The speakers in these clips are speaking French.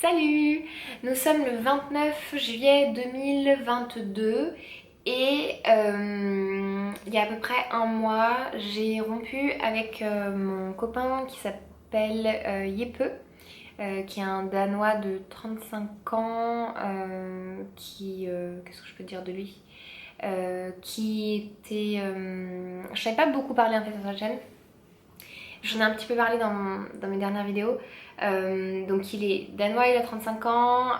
Salut! Nous sommes le 29 juillet 2022 et il y a à peu près un mois, j'ai rompu avec mon copain qui s'appelle Jeppe, qui est un Danois de 35 ans, qu'est-ce que je peux dire de lui? Qui était... je savais pas beaucoup parler en fait sur sa chaîne. J'en ai un petit peu parlé dans mes dernières vidéos. Donc il est danois, il a 35 ans,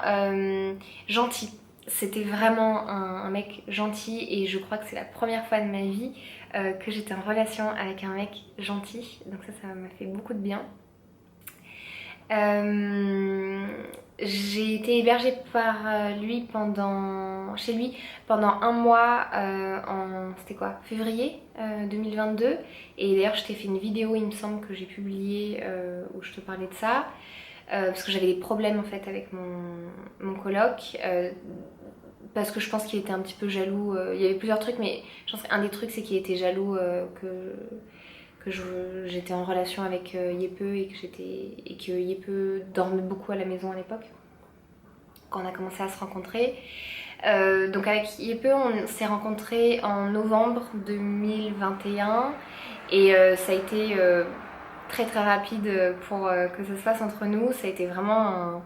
gentil. C'était vraiment un mec gentil et je crois que c'est la première fois de ma vie que j'étais en relation avec un mec gentil. Donc ça m'a fait beaucoup de bien. J'ai été hébergée par chez lui pendant un mois c'était quoi, février 2022. Et d'ailleurs je t'ai fait une vidéo, il me semble, que j'ai publiée où je te parlais de ça. Parce que j'avais des problèmes en fait avec mon coloc. Parce que je pense qu'il était un petit peu jaloux. Il y avait plusieurs trucs, mais je pense qu'un des trucs c'est qu'il était jaloux que j'étais en relation avec Jeppe et que Jeppe dormait beaucoup à la maison à l'époque, quand on a commencé à se rencontrer. Donc avec Jeppe, on s'est rencontrés en novembre 2021 et ça a été très très rapide pour que ça se fasse entre nous. Ça a été vraiment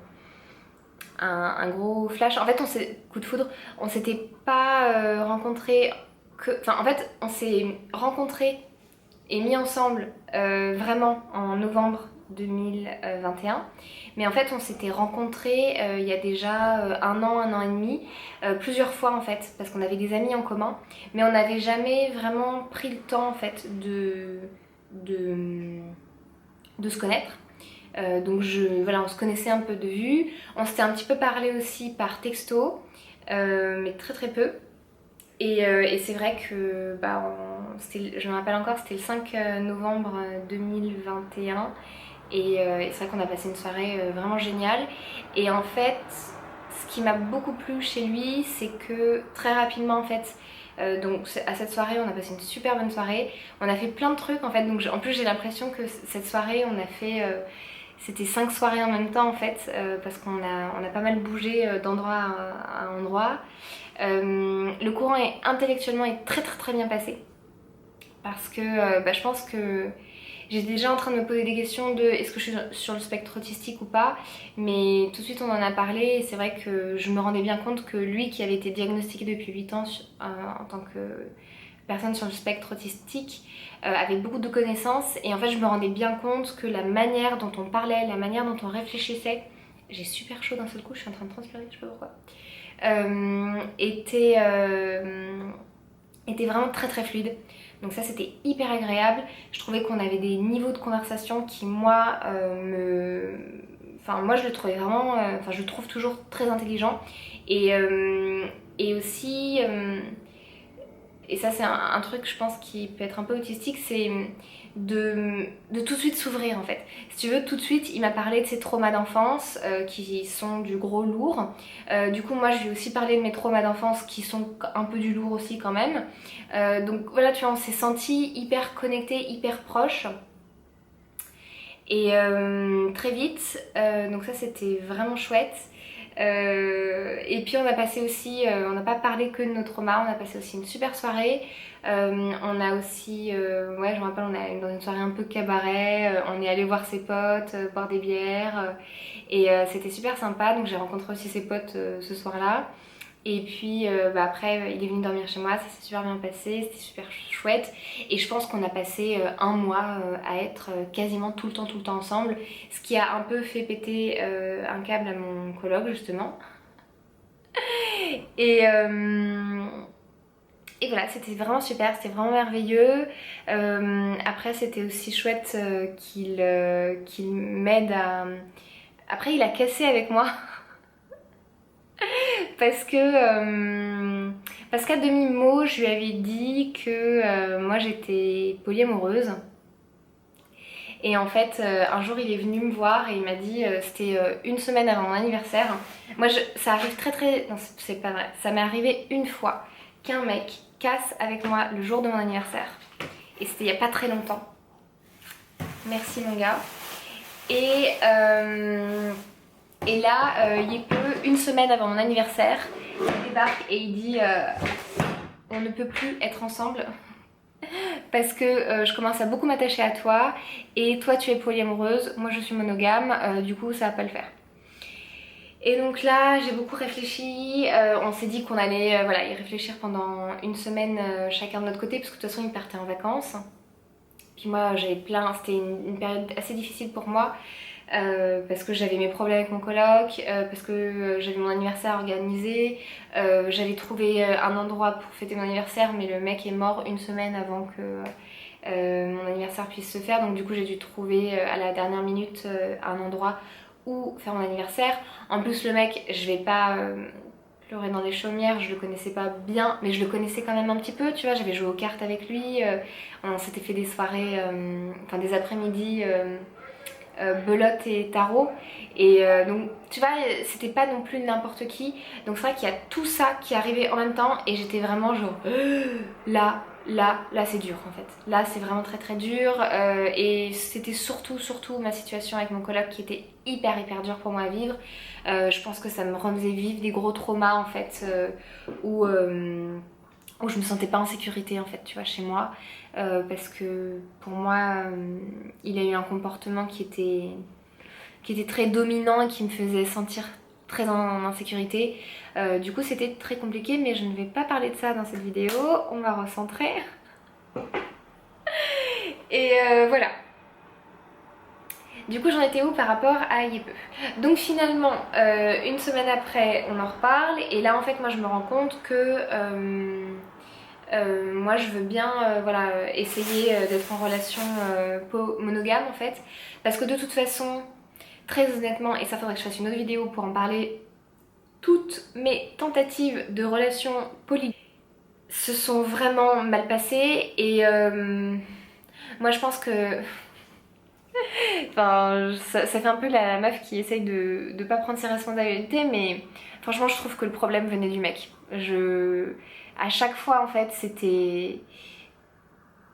un gros flash. En fait, coup de foudre, on s'était pas rencontrés Enfin, en fait, on s'est rencontrés et mis ensemble vraiment en novembre 2021. Mais en fait, on s'était rencontrés il y a déjà un an et demi, plusieurs fois en fait, parce qu'on avait des amis en commun, mais on n'avait jamais vraiment pris le temps en fait de se connaître. Donc voilà, on se connaissait un peu de vue, on s'était un petit peu parlé aussi par texto, mais très très peu. Et c'est vrai que je me rappelle encore, c'était le 5 novembre 2021 et c'est vrai qu'on a passé une soirée vraiment géniale. Et en fait, ce qui m'a beaucoup plu chez lui, c'est que très rapidement en fait, donc à cette soirée, on a passé une super bonne soirée. On a fait plein de trucs en fait, donc en plus j'ai l'impression que cette soirée, on a fait... c'était 5 soirées en même temps en fait, parce qu'on a pas mal bougé d'endroit à endroit. Le courant est intellectuellement est très très très bien passé parce que je pense que j'étais déjà en train de me poser des questions de est-ce que je suis sur le spectre autistique ou pas, mais tout de suite on en a parlé et c'est vrai que je me rendais bien compte que lui qui avait été diagnostiqué depuis 8 ans en tant que personne sur le spectre autistique avait beaucoup de connaissances et en fait je me rendais bien compte que la manière dont on parlait, la manière dont on réfléchissait, j'ai super chaud d'un seul coup, je suis en train de transpirer, je sais pas pourquoi, était vraiment très très fluide. Donc ça c'était hyper agréable. Je trouvais qu'on avait des niveaux de conversation qui moi Enfin moi je le trouvais vraiment... Enfin je le trouve toujours très intelligent. Et aussi... et ça c'est un truc je pense qui peut être un peu autistique, c'est de tout de suite s'ouvrir en fait. Si tu veux, tout de suite il m'a parlé de ses traumas d'enfance qui sont du gros lourd. Du coup moi je lui ai aussi parlé de mes traumas d'enfance qui sont un peu du lourd aussi quand même. Donc voilà, tu vois, on s'est sentis hyper connectés, hyper proches. Et très vite, donc ça c'était vraiment chouette. Et puis on a passé aussi, on n'a pas parlé que de nos traumas, on a passé aussi une super soirée. On a aussi, ouais je me rappelle, on est allé dans une soirée un peu cabaret, on est allé voir ses potes, boire des bières, et c'était super sympa. Donc j'ai rencontré aussi ses potes ce soir-là. Et puis après il est venu dormir chez moi, ça s'est super bien passé, c'était super chouette. Et je pense qu'on a passé un mois à être quasiment tout le temps ensemble. Ce qui a un peu fait péter un câble à mon coloc justement. Et, et voilà, c'était vraiment super, c'était vraiment merveilleux. Après c'était aussi chouette qu'il m'aide à... Après il a cassé avec moi. Parce qu'à demi-mot, je lui avais dit que moi j'étais polyamoureuse. Et en fait, un jour il est venu me voir et il m'a dit, c'était une semaine avant mon anniversaire. Moi, ça arrive très très... Non, c'est pas vrai. Ça m'est arrivé une fois qu'un mec casse avec moi le jour de mon anniversaire. Et c'était il y a pas très longtemps. Merci mon gars. Et Et là, il y a peu, une semaine avant mon anniversaire, il débarque et il dit on ne peut plus être ensemble parce que je commence à beaucoup m'attacher à toi et toi tu es polyamoureuse, moi je suis monogame, du coup ça va pas le faire. Et donc là j'ai beaucoup réfléchi, on s'est dit qu'on allait voilà, y réfléchir pendant une semaine chacun de notre côté parce que de toute façon il partait en vacances. Puis moi j'avais plein, c'était une période assez difficile pour moi. Parce que j'avais mes problèmes avec mon coloc, parce que j'avais mon anniversaire organisé, j'avais trouvé un endroit pour fêter mon anniversaire mais le mec est mort une semaine avant que mon anniversaire puisse se faire, donc du coup j'ai dû trouver à la dernière minute un endroit où faire mon anniversaire. En plus le mec, je vais pas pleurer dans les chaumières, je le connaissais pas bien mais je le connaissais quand même un petit peu, tu vois, j'avais joué aux cartes avec lui, on s'était fait des soirées, enfin des après-midi belote et tarot et donc tu vois c'était pas non plus n'importe qui, donc c'est vrai qu'il y a tout ça qui arrivait en même temps et j'étais vraiment genre là c'est dur en fait, là c'est vraiment très très dur et c'était surtout ma situation avec mon coloc qui était hyper dure pour moi à vivre. Je pense que ça me refaisait vivre des gros traumas en fait où je me sentais pas en sécurité en fait, tu vois, chez moi, parce que pour moi, il a eu un comportement qui était très dominant et qui me faisait sentir très en insécurité. Du coup, c'était très compliqué, mais je ne vais pas parler de ça dans cette vidéo, on va recentrer. Et voilà. Du coup, j'en étais où par rapport à Yepeu? Donc finalement, une semaine après, on en reparle, et là en fait, moi je me rends compte que moi je veux bien voilà, essayer d'être en relation monogame en fait, parce que de toute façon, très honnêtement, et ça faudrait que je fasse une autre vidéo pour en parler, toutes mes tentatives de relations poly se sont vraiment mal passées et moi je pense que enfin ça fait un peu la meuf qui essaye de pas prendre ses responsabilités, mais franchement je trouve que le problème venait du mec. À chaque fois en fait c'était,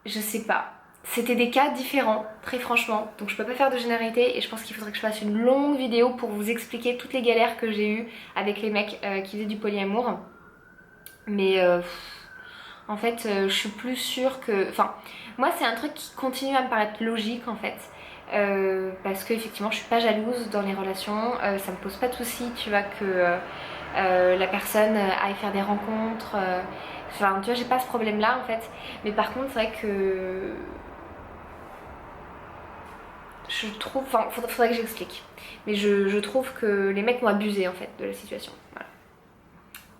je sais pas, c'était des cas différents, très franchement, donc je peux pas faire de généralité et je pense qu'il faudrait que je fasse une longue vidéo pour vous expliquer toutes les galères que j'ai eues avec les mecs qui faisaient du polyamour. Mais en fait je suis plus sûre que... Enfin, moi c'est un truc qui continue à me paraître logique en fait. Parce que effectivement je suis pas jalouse dans les relations, ça me pose pas de soucis, tu vois, que la personne aille faire des rencontres, enfin tu vois, j'ai pas ce problème là en fait, mais par contre c'est vrai que je trouve, enfin faudrait que j'explique, mais je trouve que les mecs m'ont abusé en fait de la situation, voilà.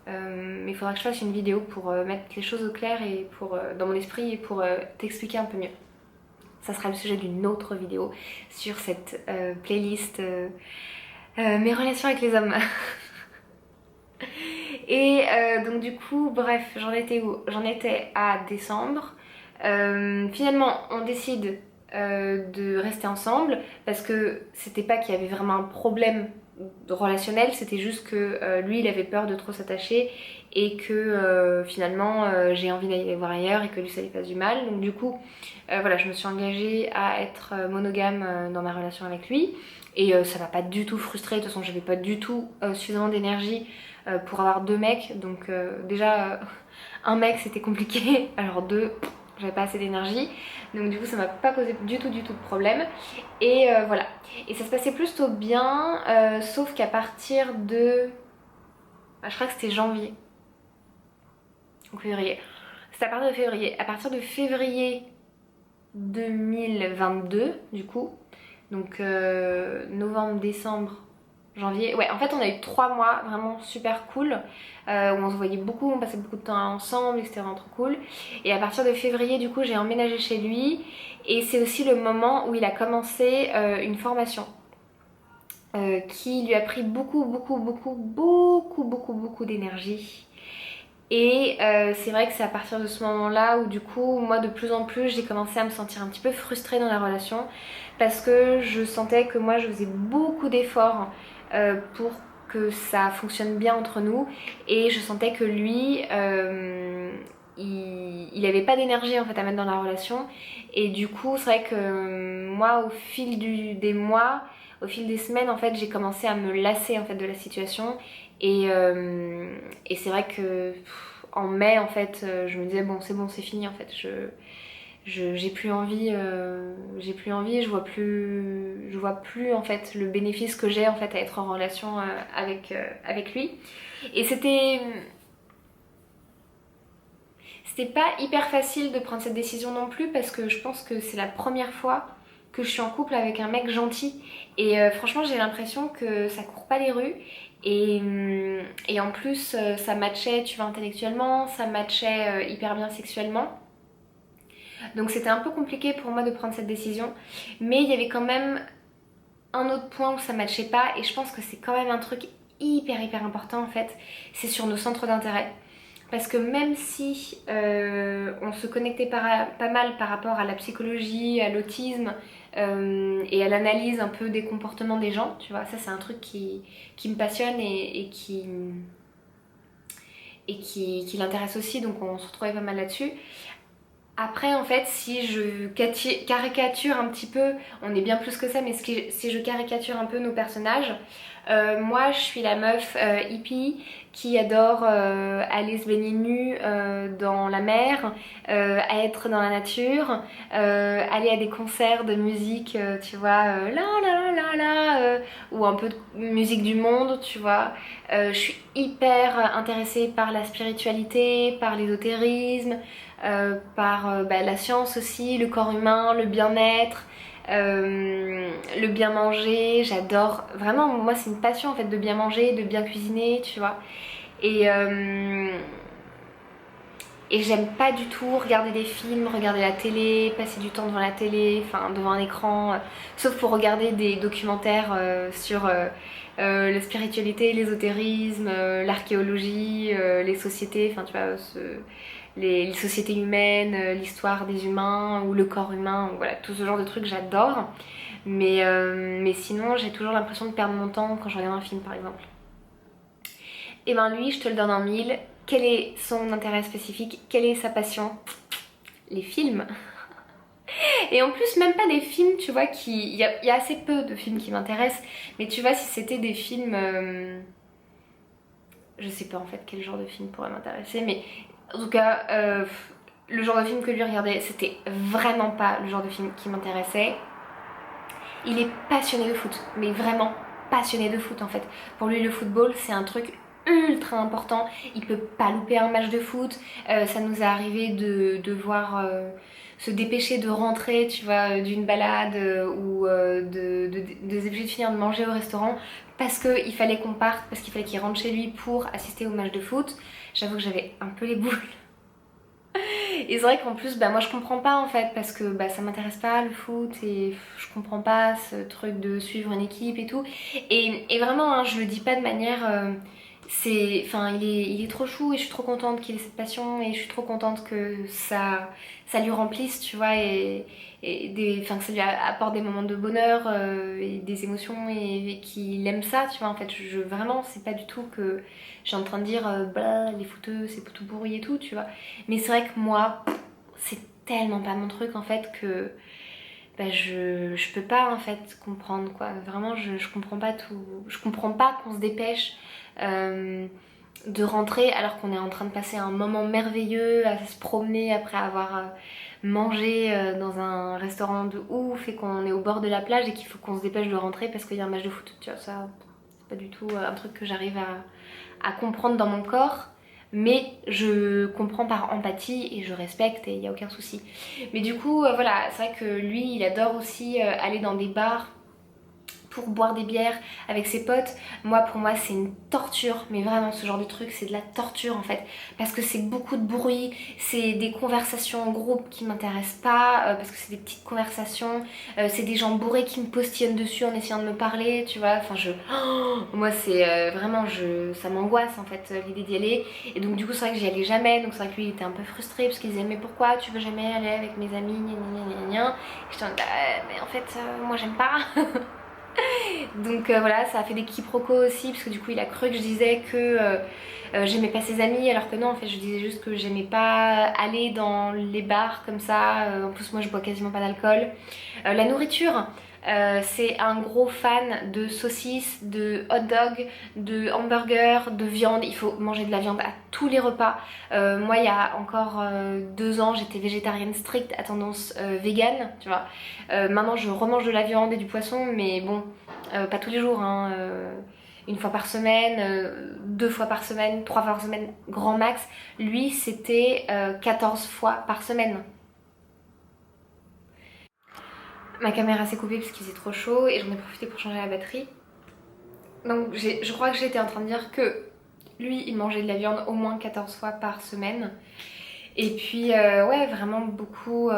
Mais il faudra que je fasse une vidéo pour mettre les choses au clair et pour, dans mon esprit, et pour t'expliquer un peu mieux. Ça sera le sujet d'une autre vidéo sur cette playlist mes relations avec les hommes. Et donc du coup, bref, j'en étais où? J'en étais à décembre. Finalement, on décide de rester ensemble parce que c'était pas qu'il y avait vraiment un problème relationnel, c'était juste que lui il avait peur de trop s'attacher et que finalement j'ai envie d'aller voir ailleurs et que lui ça lui fasse du mal. Donc du coup voilà, je me suis engagée à être monogame dans ma relation avec lui et ça m'a pas du tout frustrée. De toute façon j'avais pas du tout suffisamment d'énergie pour avoir deux mecs, donc déjà un mec c'était compliqué, alors deux j'avais pas assez d'énergie, donc du coup ça m'a pas posé du tout de problème. Et voilà, et ça se passait plutôt bien, sauf qu'à partir de... je crois que c'était janvier ou février, c'était à partir de février. À partir de février 2022 du coup, donc novembre, décembre, janvier, ouais, en fait on a eu 3 mois vraiment super cool, où on se voyait beaucoup, on passait beaucoup de temps ensemble et c'était vraiment trop cool. Et à partir de février du coup j'ai emménagé chez lui et c'est aussi le moment où il a commencé une formation qui lui a pris beaucoup d'énergie. Et c'est vrai que c'est à partir de ce moment-là où du coup moi de plus en plus j'ai commencé à me sentir un petit peu frustrée dans la relation, parce que je sentais que moi je faisais beaucoup d'efforts pour que ça fonctionne bien entre nous et je sentais que lui il avait pas d'énergie en fait à mettre dans la relation. Et du coup c'est vrai que moi au fil des mois, au fil des semaines en fait j'ai commencé à me lasser en fait de la situation et c'est vrai que en mai en fait je me disais bon c'est fini en fait, j'ai plus envie, je vois plus en fait le bénéfice que j'ai en fait à être en relation avec lui. Et c'était pas hyper facile de prendre cette décision non plus parce que je pense que c'est la première fois que je suis en couple avec un mec gentil et franchement j'ai l'impression que ça court pas les rues et en plus ça matchait tu vois intellectuellement, ça matchait hyper bien sexuellement. Donc c'était un peu compliqué pour moi de prendre cette décision, mais il y avait quand même un autre point où ça matchait pas et je pense que c'est quand même un truc hyper important en fait, c'est sur nos centres d'intérêt. Parce que même si on se connectait pas mal par rapport à la psychologie, à l'autisme et à l'analyse un peu des comportements des gens, tu vois, ça c'est un truc qui me passionne qui l'intéresse aussi, donc on se retrouvait pas mal là-dessus. Après, en fait, si je caricature un petit peu, on est bien plus que ça, mais si je caricature un peu nos personnages, moi je suis la meuf hippie qui adore aller se baigner nue dans la mer, à être dans la nature, aller à des concerts de musique, tu vois, la la la la, ou un peu de musique du monde, tu vois. Je suis hyper intéressée par la spiritualité, par l'ésotérisme, par la science aussi, le corps humain, le bien-être, le bien manger. J'adore, vraiment, moi c'est une passion en fait de bien manger, de bien cuisiner, tu vois. Et, euh, et j'aime pas du tout regarder des films, regarder la télé, passer du temps devant la télé, enfin devant un écran, sauf pour regarder des documentaires sur la spiritualité, l'ésotérisme, l'archéologie, les sociétés, enfin tu vois, les sociétés humaines, l'histoire des humains ou le corps humain, voilà, tout ce genre de trucs j'adore. Mais sinon j'ai toujours l'impression de perdre mon temps quand je regarde un film par exemple. Et ben lui, je te le donne en mille. Quel est son intérêt spécifique? Quelle est sa passion? Les films. Et en plus, même pas des films, tu vois, il y a assez peu de films qui m'intéressent. Mais tu vois, si c'était des films... je sais pas en fait quel genre de film pourrait m'intéresser. Mais en tout cas, le genre de film que lui regardait, c'était vraiment pas le genre de film qui m'intéressait. Il est passionné de foot. Mais vraiment passionné de foot en fait. Pour lui, le football, c'est un truc ultra important, il peut pas louper un match de foot, ça nous est arrivé de devoir se dépêcher de rentrer, tu vois, d'une balade ou de obligés de finir de manger au restaurant parce qu'il fallait qu'on parte, parce qu'il fallait qu'il rentre chez lui pour assister au match de foot. J'avoue que j'avais un peu les boules. Et c'est vrai qu'en plus, bah, moi je comprends pas en fait, parce que bah, ça m'intéresse pas le foot et je comprends pas ce truc de suivre une équipe et tout. Et vraiment, hein, je le dis pas de manière. Enfin, il est trop chou et je suis trop contente qu'il ait cette passion et je suis trop contente que ça lui remplisse, tu vois, enfin, que ça lui apporte des moments de bonheur et des émotions et qu'il aime ça, tu vois. En fait, vraiment, c'est pas du tout que je suis en train de dire bah, les footeux, c'est tout pourri et tout, tu vois. Mais c'est vrai que moi, c'est tellement pas mon truc en fait que bah, je peux pas en fait comprendre quoi. Vraiment, je comprends pas tout. Je comprends pas qu'on se dépêche de rentrer alors qu'on est en train de passer un moment merveilleux à se promener après avoir mangé dans un restaurant de ouf et qu'on est au bord de la plage et qu'il faut qu'on se dépêche de rentrer parce qu'il y a un match de foot. Tu vois, ça, c'est pas du tout un truc que j'arrive à comprendre dans mon corps. Mais je comprends par empathie et je respecte et il n'y a aucun souci. Mais du coup, voilà, c'est vrai que lui, il adore aussi aller dans des bars pour boire des bières avec ses potes. Moi, pour moi, c'est une torture, mais vraiment ce genre de truc, c'est de la torture en fait, parce que c'est beaucoup de bruit, c'est des conversations en groupe qui m'intéressent pas, parce que c'est des petites conversations, c'est des gens bourrés qui me postillonnent dessus en essayant de me parler, tu vois, enfin moi c'est vraiment, ça m'angoisse en fait l'idée d'y aller, et donc du coup c'est vrai que j'y allais jamais, donc c'est vrai que lui il était un peu frustré, parce qu'il disait mais pourquoi tu veux jamais aller avec mes amis, gna gna gna gna gna. Et j'étais en mode, bah, mais en fait moi j'aime pas. Donc voilà, ça a fait des quiproquos aussi parce que du coup il a cru que je disais que j'aimais pas ses amis alors que non, en fait je disais juste que j'aimais pas aller dans les bars comme ça. En plus moi je bois quasiment pas d'alcool. La nourriture, C'est un gros fan de saucisses, de hot dog, de hamburgers, de viande. Il faut manger de la viande à tous les repas. Moi, il y a encore 2 ans, j'étais végétarienne stricte à tendance végane, tu vois. Maintenant, je remange de la viande et du poisson, mais bon, pas tous les jours, hein. Une fois par semaine, 2 fois par semaine, 3 fois par semaine, grand max. Lui, c'était 14 fois par semaine. Ma caméra s'est coupée parce qu'il faisait trop chaud et j'en ai profité pour changer la batterie. Donc je crois que j'étais en train de dire que lui, il mangeait de la viande au moins 14 fois par semaine. Et puis ouais, vraiment beaucoup,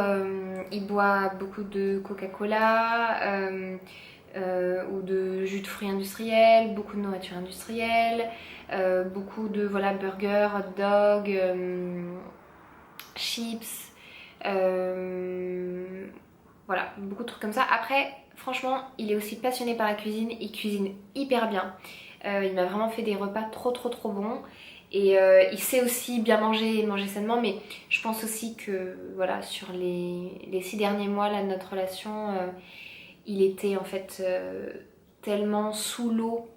il boit beaucoup de Coca-Cola ou de jus de fruits industriels, beaucoup de nourriture industrielle, beaucoup de voilà, burgers, hot dogs, chips, voilà, beaucoup de trucs comme ça. Après, franchement, il est aussi passionné par la cuisine, il cuisine hyper bien. Il m'a vraiment fait des repas trop bons. Et il sait aussi bien manger et manger sainement, mais je pense aussi que voilà, sur les 6 derniers mois là, de notre relation, il était en fait tellement sous l'eau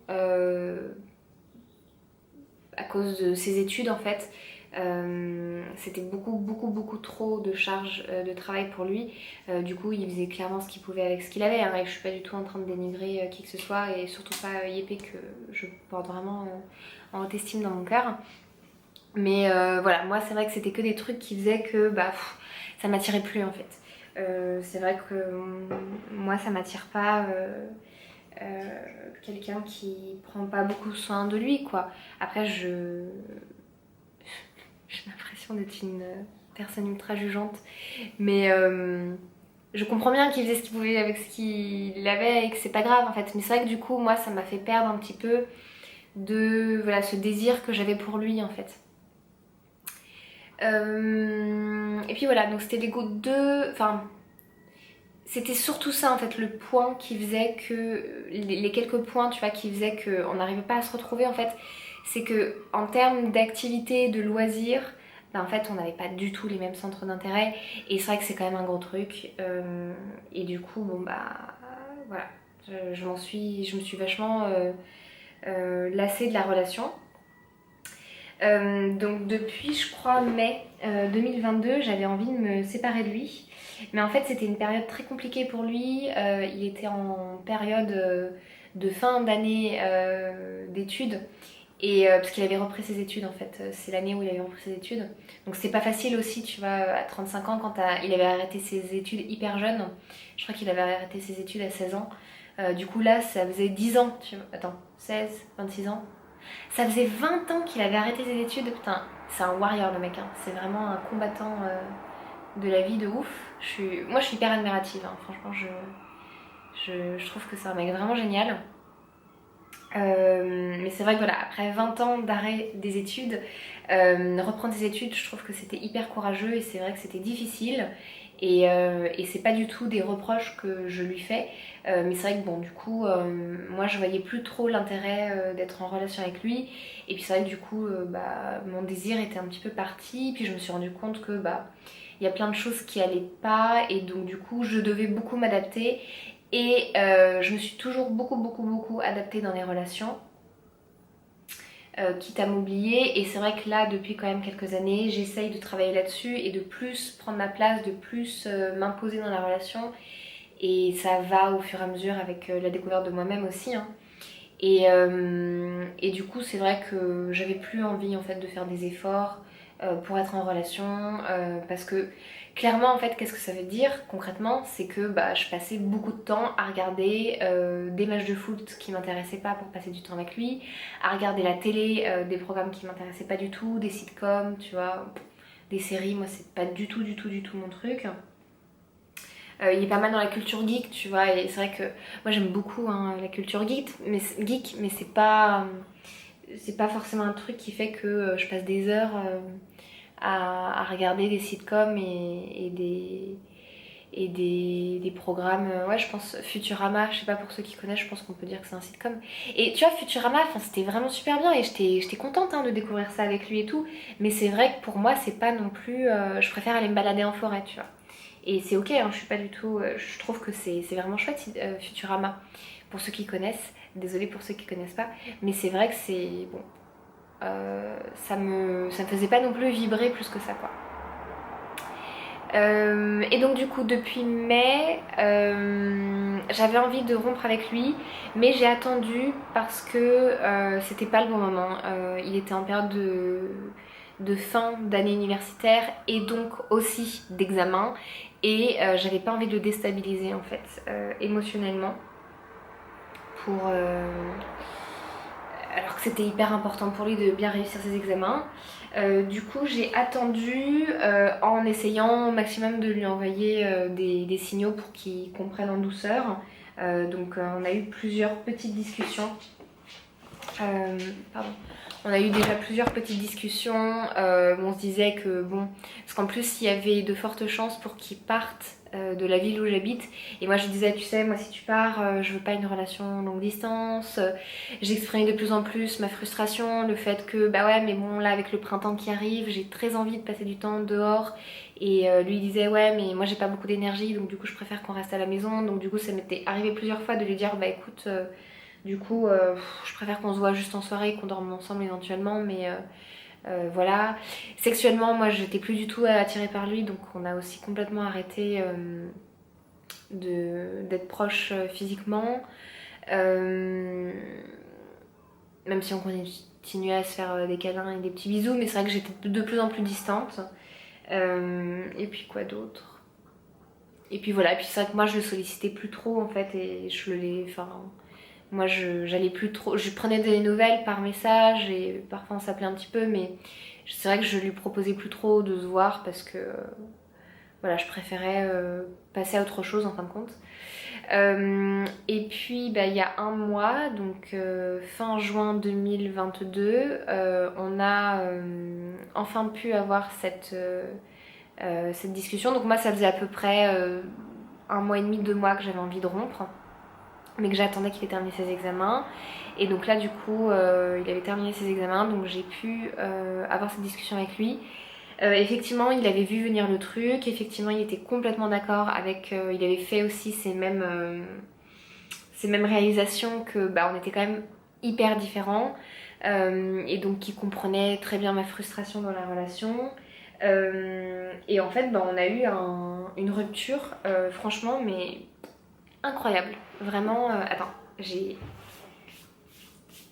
à cause de ses études en fait. C'était beaucoup trop de charge de travail pour lui. Du coup, il faisait clairement ce qu'il pouvait avec ce qu'il avait. Hein, et je suis pas du tout en train de dénigrer qui que ce soit, et surtout pas Yépé que je porte vraiment en haute estime dans mon cœur. Mais voilà, moi c'est vrai que c'était que des trucs qui faisaient que bah, ça m'attirait plus en fait. C'est vrai que moi ça m'attire pas quelqu'un qui prend pas beaucoup soin de lui quoi. Après j'ai l'impression d'être une personne ultra jugeante, mais je comprends bien qu'il faisait ce qu'il pouvait avec ce qu'il avait et que c'est pas grave en fait. Mais c'est vrai que du coup moi ça m'a fait perdre un petit peu de voilà, ce désir que j'avais pour lui en fait. Et puis voilà, donc c'était l'ego 2, enfin c'était surtout ça en fait le point qui faisait que, les quelques points tu vois qui faisaient qu'on n'arrivait pas à se retrouver en fait, c'est que en termes d'activité, de loisirs, ben, en fait on n'avait pas du tout les mêmes centres d'intérêt et c'est vrai que c'est quand même un gros truc et du coup bon bah voilà, je me suis vachement lassée de la relation. Donc depuis je crois mai 2022 j'avais envie de me séparer de lui, mais en fait c'était une période très compliquée pour lui. Il était en période de fin d'année d'études et parce qu'il avait repris ses études en fait, c'est l'année où il avait repris ses études, donc c'est pas facile aussi tu vois à 35 ans quand il avait arrêté ses études hyper jeune. Je crois qu'il avait arrêté ses études à 16 ans. Du coup là ça faisait 10 ans, tu vois, attends, 16, 26 ans. Ça faisait 20 ans qu'il avait arrêté ses études. Putain, c'est un warrior le mec, hein. C'est vraiment un combattant de la vie de ouf. Moi je suis hyper admirative, hein. Franchement je trouve que c'est un mec vraiment génial. Mais c'est vrai que voilà, après 20 ans d'arrêt des études, reprendre ses études, je trouve que c'était hyper courageux et c'est vrai que c'était difficile. Et c'est pas du tout des reproches que je lui fais, mais c'est vrai que bon du coup moi je voyais plus trop l'intérêt d'être en relation avec lui, et puis c'est vrai que du coup bah, mon désir était un petit peu parti, puis je me suis rendu compte que bah il y a plein de choses qui allaient pas et donc du coup je devais beaucoup m'adapter et je me suis toujours beaucoup adaptée dans les relations. Quitte à m'oublier, et c'est vrai que là depuis quand même quelques années j'essaye de travailler là-dessus et de plus prendre ma place, de plus m'imposer dans la relation, et ça va au fur et à mesure avec la découverte de moi-même aussi hein. Et du coup c'est vrai que j'avais plus envie en fait de faire des efforts pour être en relation parce que clairement en fait qu'est-ce que ça veut dire concrètement, c'est que bah, je passais beaucoup de temps à regarder des matchs de foot qui m'intéressaient pas pour passer du temps avec lui, à regarder la télé, des programmes qui m'intéressaient pas du tout, des sitcoms tu vois, des séries, moi c'est pas du tout mon truc. Il est pas mal dans la culture geek, tu vois, et c'est vrai que moi j'aime beaucoup hein, la culture geek, mais c'est pas forcément un truc qui fait que je passe des heures à regarder des sitcoms et des programmes. Ouais, je pense Futurama, je sais pas pour ceux qui connaissent, je pense qu'on peut dire que c'est un sitcom. Et tu vois, Futurama, c'était vraiment super bien et j'étais contente hein, de découvrir ça avec lui et tout, mais c'est vrai que pour moi, c'est pas non plus. Je préfère aller me balader en forêt, tu vois. Et c'est ok, hein, je suis pas du tout. Je trouve que c'est vraiment chouette Futurama. Pour ceux qui connaissent, désolée pour ceux qui connaissent pas, mais c'est vrai que c'est bon. Ça me faisait pas non plus vibrer plus que ça quoi. Et donc du coup depuis mai, j'avais envie de rompre avec lui, mais j'ai attendu parce que c'était pas le bon moment. Il était en période de fin d'année universitaire et donc aussi d'examen, et j'avais pas envie de le déstabiliser en fait émotionnellement pour alors que c'était hyper important pour lui de bien réussir ses examens. Du coup j'ai attendu en essayant au maximum de lui envoyer des signaux pour qu'il comprenne en douceur. Donc on a eu plusieurs petites discussions. Pardon. On a eu déjà plusieurs petites discussions où on se disait que bon, parce qu'en plus il y avait de fortes chances pour qu'il parte de la ville où j'habite, et moi je disais tu sais moi si tu pars je veux pas une relation longue distance. J'exprimais de plus en plus ma frustration, le fait que bah ouais mais bon là avec le printemps qui arrive j'ai très envie de passer du temps dehors, et lui il disait ouais mais moi j'ai pas beaucoup d'énergie donc du coup je préfère qu'on reste à la maison. Donc du coup ça m'était arrivé plusieurs fois de lui dire bah écoute du coup je préfère qu'on se voit juste en soirée, qu'on dorme ensemble éventuellement, mais voilà. Sexuellement, moi j'étais plus du tout attirée par lui, donc on a aussi complètement arrêté d'être proches physiquement. Même si on continuait à se faire des câlins et des petits bisous, mais c'est vrai que j'étais de plus en plus distante. Et puis quoi d'autre? Et puis voilà, et puis c'est vrai que moi je le sollicitais plus trop en fait, et je le enfin moi j'allais plus trop, je prenais des nouvelles par message et parfois on s'appelait un petit peu, mais c'est vrai que je lui proposais plus trop de se voir parce que voilà, je préférais passer à autre chose en fin de compte. Et puis bah, il y a un mois, donc fin juin 2022, on a enfin pu avoir cette discussion. Donc moi ça faisait à peu près un mois et demi, 2 mois que j'avais envie de rompre, mais que j'attendais qu'il ait terminé ses examens. Et donc là du coup il avait terminé ses examens, donc j'ai pu avoir cette discussion avec lui. Effectivement il avait vu venir le truc, effectivement il était complètement d'accord avec, il avait fait aussi ces mêmes réalisations que bah, on était quand même hyper différents, et donc il comprenait très bien ma frustration dans la relation. Et en fait bah, on a eu une rupture franchement mais incroyable, vraiment. Attends, j'ai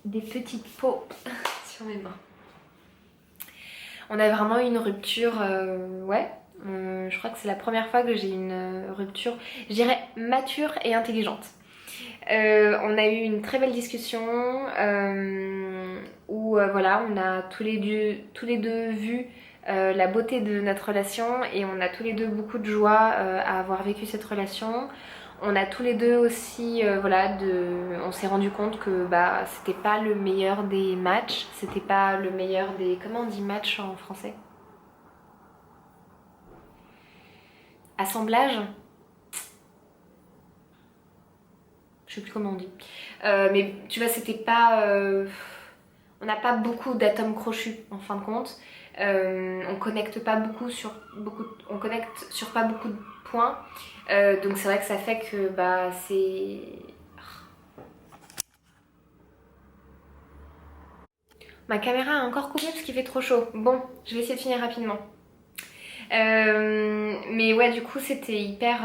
des petites peaux sur mes mains. On a vraiment eu une rupture, ouais. Je crois que c'est la première fois que j'ai une rupture, je dirais mature et intelligente. On a eu une très belle discussion où voilà, on a tous les deux vu la beauté de notre relation, et on a tous les deux beaucoup de joie à avoir vécu cette relation. On a tous les deux aussi, voilà, on s'est rendu compte que bah, c'était pas le meilleur des matchs, c'était pas le meilleur des... Comment on dit match en français? Assemblage? Je sais plus comment on dit. Mais tu vois, c'était pas... on n'a pas beaucoup d'atomes crochus en fin de compte. On connecte pas beaucoup on connecte sur pas beaucoup de points. Donc c'est vrai que ça fait que bah c'est... Ma caméra a encore coupé parce qu'il fait trop chaud. Bon, je vais essayer de finir rapidement. Mais ouais, du coup c'était hyper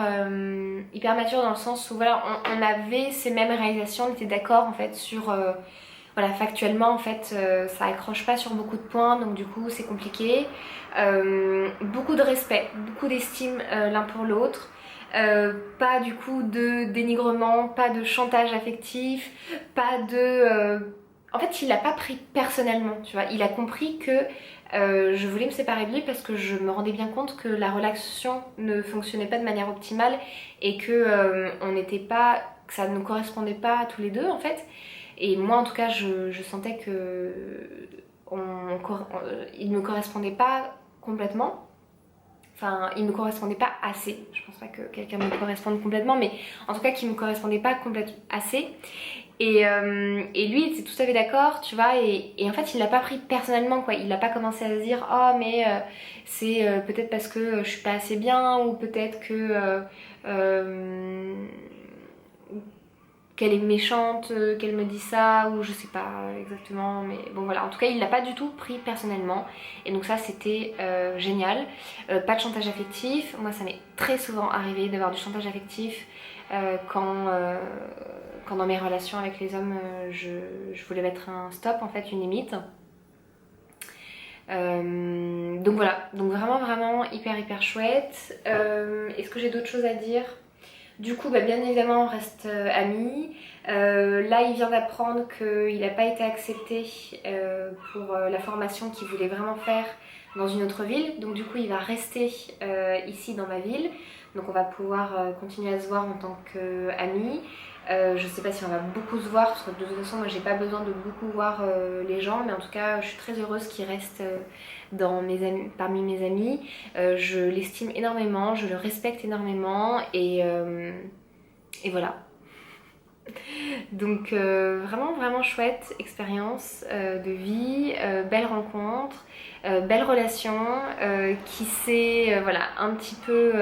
mature dans le sens où voilà, on avait ces mêmes réalisations, on était d'accord en fait sur voilà, factuellement en fait ça accroche pas sur beaucoup de points, donc du coup c'est compliqué. Beaucoup de respect, beaucoup d'estime l'un pour l'autre. Pas du coup de dénigrement, pas de chantage affectif, pas de... En fait il l'a pas pris personnellement, tu vois, il a compris que je voulais me séparer de lui parce que je me rendais bien compte que la relation ne fonctionnait pas de manière optimale, et que on n'était pas, que ça ne correspondait pas à tous les deux en fait. Et moi en tout cas je sentais que il ne me correspondait pas complètement. Enfin, il ne me correspondait pas assez. Je pense pas que quelqu'un me corresponde complètement, mais en tout cas qu'il ne me correspondait pas complètement assez. Et lui, il était tout à fait d'accord, tu vois, et en fait, il l'a pas pris personnellement, quoi. Il n'a pas commencé à se dire, oh, mais c'est peut-être parce que je suis pas assez bien, ou peut-être que qu'elle est méchante, qu'elle me dit ça, ou je sais pas exactement, mais bon voilà, en tout cas il l'a pas du tout pris personnellement, et donc ça c'était génial. Pas de chantage affectif, moi ça m'est très souvent arrivé d'avoir du chantage affectif quand dans mes relations avec les hommes je voulais mettre un stop, en fait, une limite. Donc voilà, donc vraiment hyper chouette. Est-ce que j'ai d'autres choses à dire? Du coup, bah, bien évidemment, on reste amis. Là, il vient d'apprendre qu'il n'a pas été accepté pour la formation qu'il voulait vraiment faire dans une autre ville. Donc du coup, il va rester ici dans ma ville. Donc on va pouvoir continuer à se voir en tant qu'amis. Je sais pas si on va beaucoup se voir, parce que de toute façon, moi, j'ai pas besoin de beaucoup voir les gens. Mais en tout cas, je suis très heureuse qu'il reste parmi mes amis. Je l'estime énormément, je le respecte énormément, et voilà. Donc vraiment chouette expérience de vie, belle rencontre, belle relation qui s'est voilà, un petit peu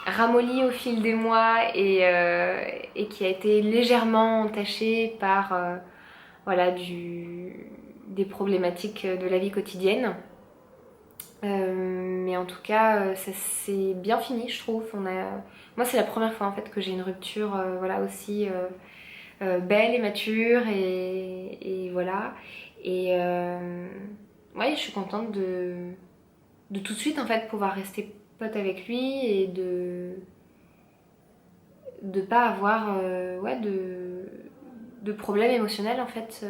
ramollie au fil des mois, et qui a été légèrement entachée par voilà, des problématiques de la vie quotidienne. Mais en tout cas, ça s'est bien fini, je trouve. Moi, c'est la première fois en fait que j'ai une rupture voilà, aussi belle et mature, et voilà. Et ouais, je suis contente de tout de suite en fait pouvoir rester pote avec lui, et de pas avoir ouais, de problèmes émotionnels en fait